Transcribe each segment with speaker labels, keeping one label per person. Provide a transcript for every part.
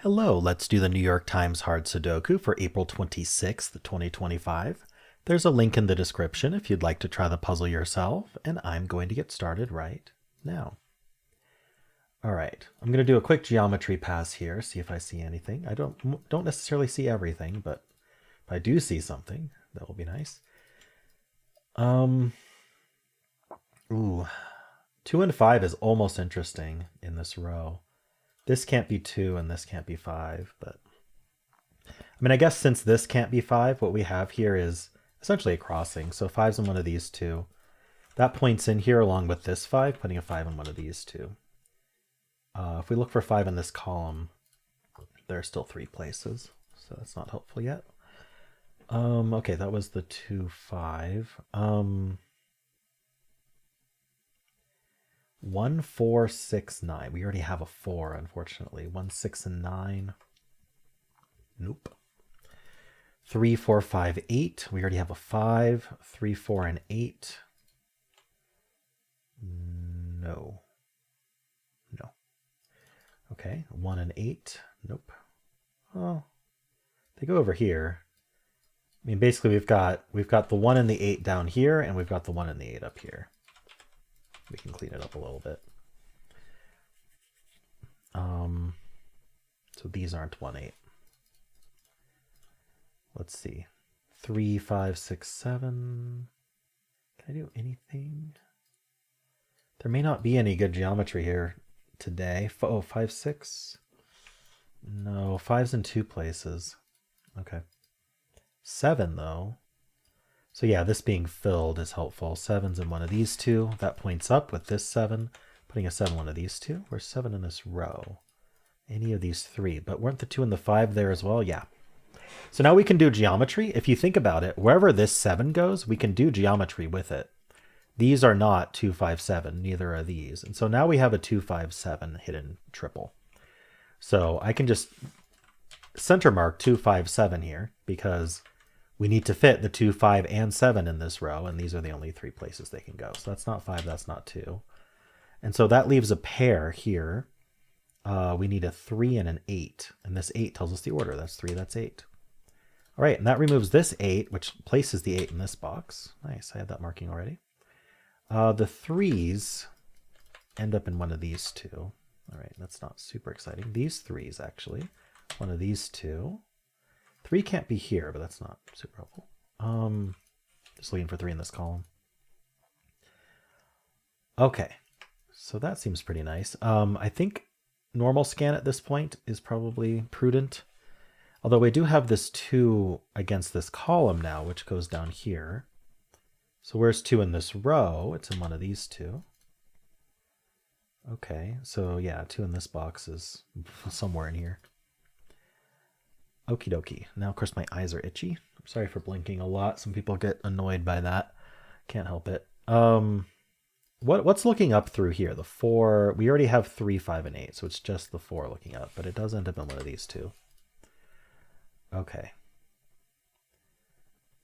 Speaker 1: Hello, let's do the New York Times Hard Sudoku for April 26th, 2025. There's a link in the description if you'd like to try the puzzle yourself, and I'm going to get started right now. All right, I'm going to do a quick geometry pass here, see if I see anything. I don't necessarily see everything, but if I do see something, that will be nice. Ooh, 2 and 5 is almost interesting in this row. This can't be 2 and this can't be 5, but I mean, I guess since this can't be 5, what we have here is essentially a crossing. So 5's in one of these two. That points in here along with this 5, putting a 5 in one of these two. If we look for 5 in this column, there are still 3 places, so that's not helpful yet. Okay, that was the 2, 5. 1, 4, 6, 9. We already have a 4, unfortunately. 1, 6, and 9. Nope. 3, 4, 5, 8. We already have a 5. 3, 4, and 8. No. No. Okay, 1 and 8. Nope. Oh, they go over here. I mean, basically we've got the 1 and the 8 down here, and we've got the 1 and the 8 up here. We can clean it up a little bit. So these aren't 1, 8. Let's see. 3, 5, 6, 7. Can I do anything? There may not be any good geometry here today. Oh, 5, 6. No, 5's in 2 places. Okay. 7, though. So yeah, this being filled is helpful. 7's in one of these two. That points up with this 7. Putting a 7 in one of these two. Where's 7 in this row? Any of these 3. But weren't the 2 and the 5 there as well? Yeah. So now we can do geometry. If you think about it, wherever this 7 goes, we can do geometry with it. These are not 2, 5, 7. Neither are these. And so now we have a 2, 5, 7 hidden triple. So I can just center mark 2, 5, 7 here because we need to fit the 2, 5, and 7 in this row, and these are the only 3 places they can go. So that's not 5, that's not 2. And so that leaves a pair here. We need a 3 and an 8, and this 8 tells us the order. That's 3, that's 8. All right, and that removes this 8, which places the 8 in this box. Nice, I had that marking already. The 3's end up in one of these two. All right, that's not super exciting. These 3's actually, one of these two. 3 can't be here, but that's not super helpful. Just looking for 3 in this column. Okay, so that seems pretty nice. I think normal scan at this point is probably prudent. Although we do have this 2 against this column now, which goes down here. So where's 2 in this row? It's in one of these two. Okay, so yeah, 2 in this box is somewhere in here. Okie dokie. Now, of course, my eyes are itchy. I'm sorry for blinking a lot. Some people get annoyed by that. Can't help it. What's looking up through here? The 4. We already have 3, 5, and 8, so it's just the 4 looking up, but it does end up in one of these two. Okay.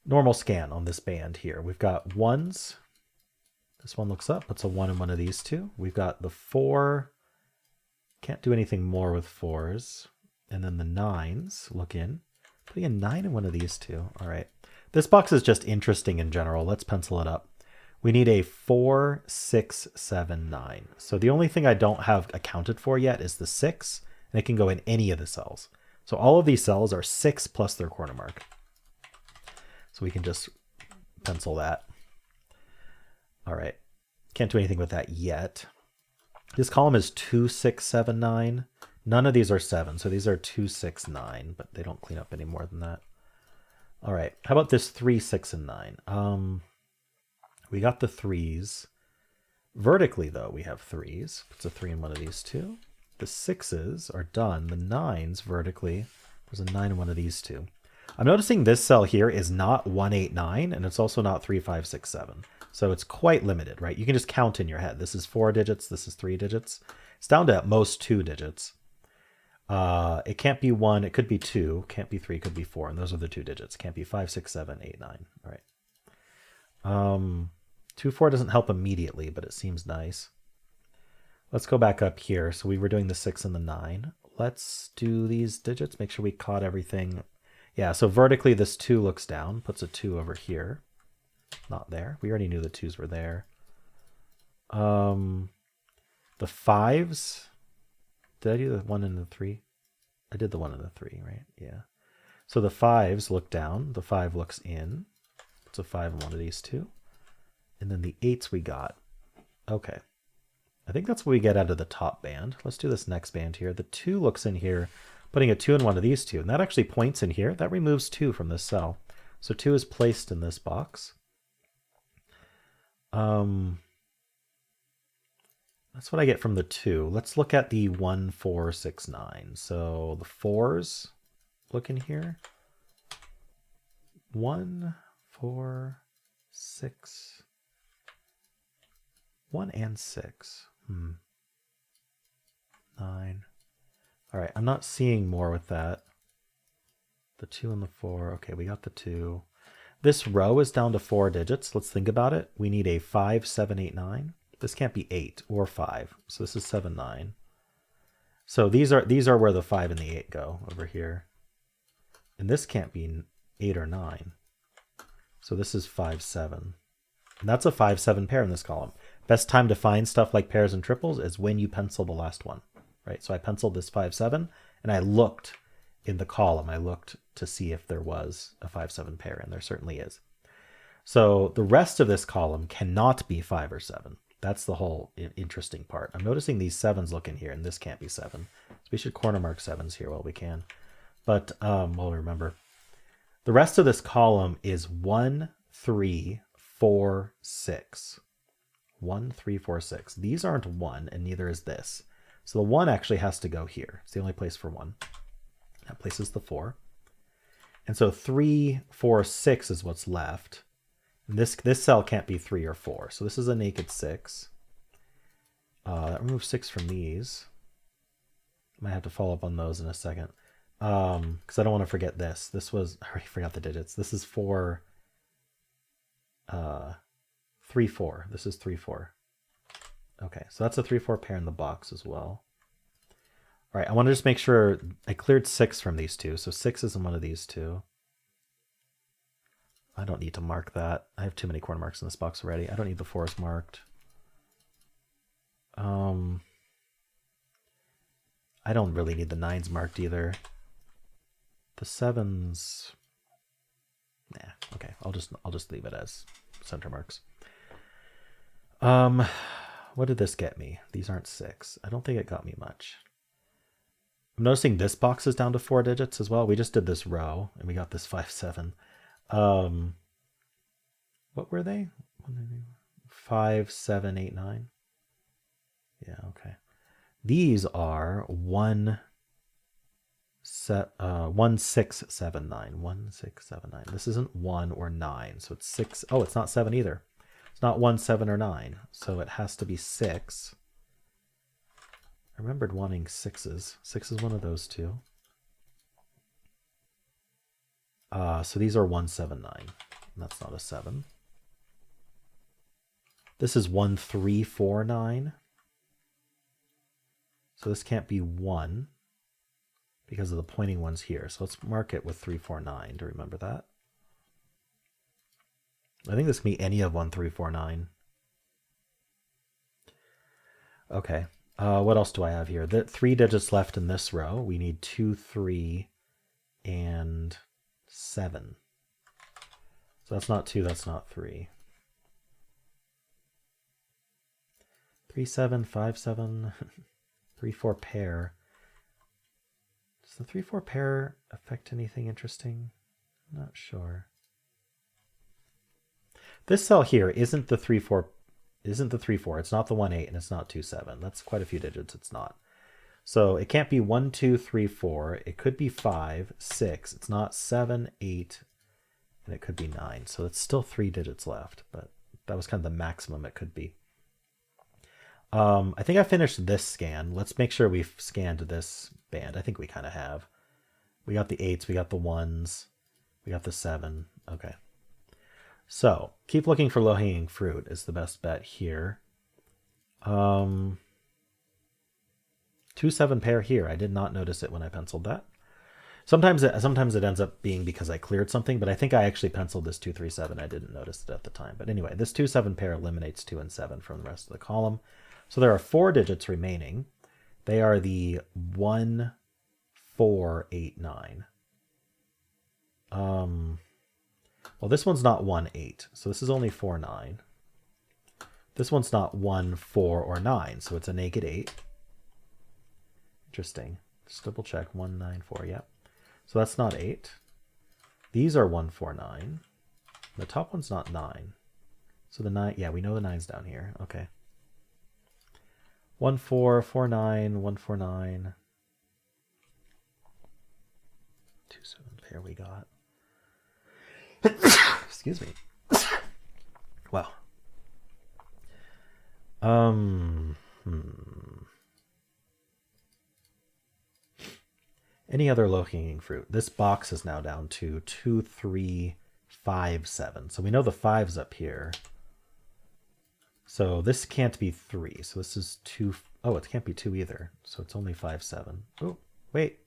Speaker 1: Normal scan on this band here. We've got 1's. This one looks up. Puts a 1 in one of these two. We've got the 4. Can't do anything more with 4's. And then the 9's. Look in. Putting a 9 in one of these two. All right. This box is just interesting in general. Let's pencil it up. We need a 4, 6, 7, 9. So the only thing I don't have accounted for yet is the 6. And it can go in any of the cells. So all of these cells are 6 plus their corner mark. So we can just pencil that. All right. Can't do anything with that yet. This column is 2, 6, 7, 9. None of these are 7. So these are 2, 6, 9. But they don't clean up any more than that. All right. How about this 3, 6, and 9? We got the 3's. Vertically, though, we have 3's. Puts a 3 in one of these two. The 6's are done. The 9's vertically. There's a 9 in one of these two. I'm noticing this cell here is not 1, 8, 9, and it's also not 3, 5, 6, 7. So it's quite limited, right? You can just count in your head. This is 4 digits. This is 3 digits. It's down to at most 2 digits. It can't be 1. It could be 2. Can't be 3. Could be 4. And those are the 2 digits. Can't be 5, 6, 7, 8, 9. All right. 2, 4 doesn't help immediately, but it seems nice. Let's go back up here. So we were doing the 6 and the 9. let's do these digits, make sure we caught everything. Yeah, so vertically this 2 looks down, puts a 2 over here. Not there. We already knew the 2s were there. The 5s, did I do the 1 and the 3? I did the 1 and the 3, right? Yeah. So the 5s look down, the 5 looks in. It's a 5 in one of these two. And then the 8s we got. Okay. I think that's what we get out of the top band. Let's do this next band here. The 2 looks in here, putting a 2 in one of these two. And that actually points in here. That removes 2 from this cell. So 2 is placed in this box. That's what I get from the 2. Let's look at the 1, 4, 6, 9. So the 4s look in here. 1, 4, 6. 1 and 6. 9. All right, I'm not seeing more with that. The 2 and the 4. Okay, we got the 2. This row is down to 4 digits. Let's think about it. We need a 5, 7, 8, 9. This can't be 8 or 5. So this is 7, 9. So these are where the 5 and the 8 go over here. And this can't be 8 or 9. So this is 5, 7. And that's a 5, 7 pair in this column. Best time to find stuff like pairs and triples is when you pencil the last one, right? So I penciled this 5, 7, and I looked in the column. I looked to see if there was a 5, 7 pair, and there certainly is. So the rest of this column cannot be 5 or 7. That's the whole interesting part. I'm noticing these 7s look in here, and this can't be 7. So we should corner mark 7s here while we can. But we'll remember. The rest of this column is 1, 3, 4, 6. 1, 3, 4, 6. These aren't 1, and neither is this. So the 1 actually has to go here. It's the only place for 1. That places the 4. And so 3, 4, 6 is what's left. And this cell can't be 3 or 4. So this is a naked 6. That removes 6 from these. I might have to follow up on those in a second. Because I don't want to forget this. This was, I already forgot the digits. This is 4, 3, 4. This is 3, 4. Okay, so that's a 3, 4 pair in the box as well. All right, I want to just make sure I cleared 6 from these two. So 6 is in one of these two. I don't need to mark that. I have too many corner marks in this box already. I don't need the 4s marked. I don't really need the 9s marked either. The 7s, nah, okay. I'll just leave it as center marks. What did this get me? These aren't 6. I don't think it got me much. I'm noticing this box is down to 4 digits as well. We just did this row and we got this 5, 7. What were they? 5, 7, 8, 9. Yeah, okay. These are 1, 6, 7, 9. 1, 6, 7, 9. This isn't 1 or 9, so it's 6. Oh, it's not 7 either. It's not 1, 7, or 9, so it has to be 6. I remembered wanting 6s. 6 is one of those two. So these are 1, 7, 9. And that's not a 7. This is 1, 3, 4, 9. So this can't be 1 because of the pointing ones here. So let's mark it with 3, 4, 9 to remember that. I think this can be any of 1, 3, 4, 9. Okay. What else do I have here? The 3 digits left in this row. We need 2, 3, and 7. So that's not 2, that's not 3. 3, 7, 5, 7, 3, 4 pair. Does the 3, 4 pair affect anything interesting? I'm not sure. This cell here isn't the 3, 4. Isn't the 3, 4. It's not the 1, 8, and it's not 2, 7. That's quite a few digits. It's not. So it can't be 1, 2, 3, 4. It could be 5, 6. It's not 7, 8, and it could be 9. So it's still 3 digits left, but that was kind of the maximum it could be. I think I finished this scan. Let's make sure we've scanned this band. I think we kind of have. We got the 8s. We got the 1s. We got the 7. Okay. So keep looking for low-hanging fruit is the best bet here. 2-7 pair here. I did not notice it when I penciled that. Sometimes it ends up being because I cleared something, but I think I actually penciled this 2-3-7. I didn't notice it at the time. But anyway, this 2-7 pair eliminates 2 and 7 from the rest of the column. So there are 4 digits remaining. They are the 1, 4, 8, 9. Well, this one's not 1, 8, so this is only 4, 9. This one's not 1, 4, or 9, so it's a naked 8. Interesting. Just double check. 1, 9, 4. Yep. So that's not 8. These are 1, 4, 9. The top one's not 9. So the 9, yeah, we know the 9's down here. Okay. 1, 4, 4, 9, 1, 4, 9. 2, 7 pair we got. Excuse me. Wow. Any other low-hanging fruit? This box is now down to 2, 3, 5, 7. So we know the 5's up here. So this can't be 3. So this is 2. Oh, it can't be 2 either. So it's only 5, 7. Oh, wait.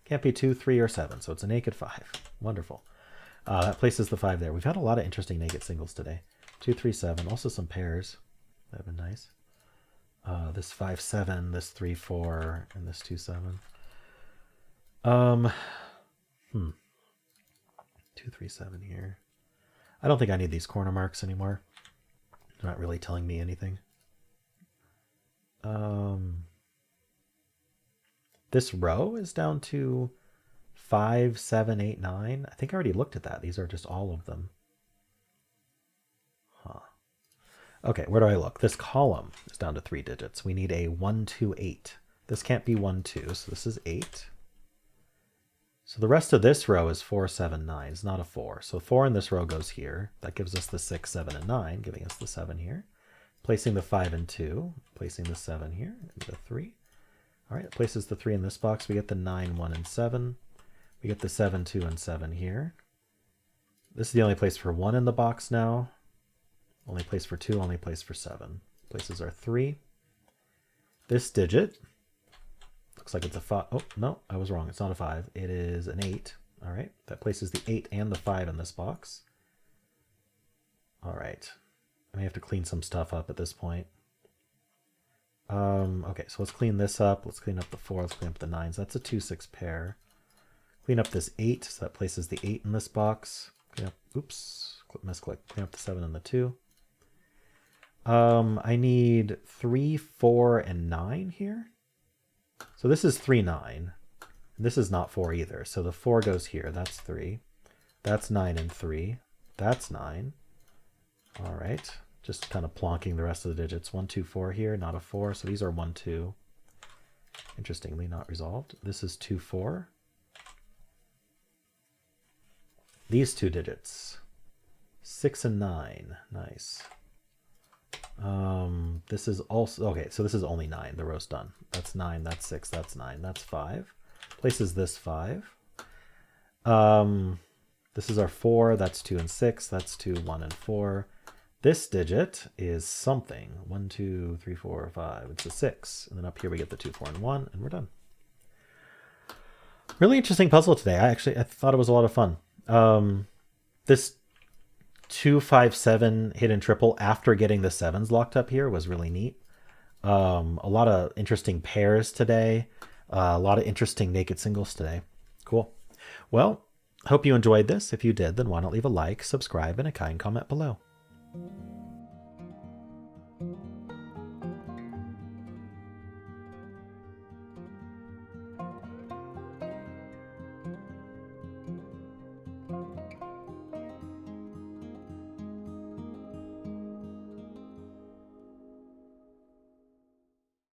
Speaker 1: Can't be 2, 3, or 7. So it's a naked 5. Wonderful. That places the 5 there. We've had a lot of interesting naked singles today. 2, 3, 7. Also some pairs. That would be nice. This 5, 7, this 3, 4, and this 2, 7. 2, 3, 7 here. I don't think I need these corner marks anymore. They're not really telling me anything. This row is down to 5, 7, 8, 9. I think I already looked at that. These are just all of them. Huh. Okay, where do I look? This column is down to 3 digits. We need a 1, 2, 8. This can't be 1, 2, so this is 8. So the rest of this row is 4, 7, 9. It's not a 4. So 4 in this row goes here. That gives us the 6, 7, and 9, giving us the 7 here. Placing the 5 and 2. Placing the 7 here, and the 3. All right, it places the 3 in this box. We get the 9, 1, and 7. We get the 7, 2, and 7 here. This is the only place for 1 in the box now. Only place for 2, only place for 7. Places are 3. This digit looks like it's a 5. Oh, no, I was wrong. It's not a 5. It is an 8. All right, that places the 8 and the 5 in this box. All right, I may have to clean some stuff up at this point. Okay, so let's clean this up. Let's clean up the 4. Let's clean up the 9s. That's a 2, 6 pair. Clean up this 8. So that places the 8 in this box. Clean up, oops, misclick. Clean up the 7 and the 2. I need 3, 4, and 9 here. So this is 3, 9. This is not 4 either. So the 4 goes here. That's 3. That's 9 and 3. That's 9. All right. Just kind of plonking the rest of the digits. 1, 2, 4 here, not a 4. So these are 1, 2. Interestingly, not resolved. This is 2, 4. These 2 digits. 6 and 9. Nice. This is also, okay, so this is only 9. The row's done. That's 9, that's 6, that's 9, that's 5. Places this 5. This is our 4, that's 2 and 6, that's 2, 1, and 4. This digit is something. 1, 2, 3, 4, 5. It's a 6. And then up here we get the 2, 4, and 1, and we're done. Really interesting puzzle today. I thought it was a lot of fun. This 2, 5, 7 hidden triple after getting the 7s locked up here was really neat. A lot of interesting pairs today. A lot of interesting naked singles today. Cool. Well, hope you enjoyed this. If you did, then why not leave a like, subscribe, and a kind comment below.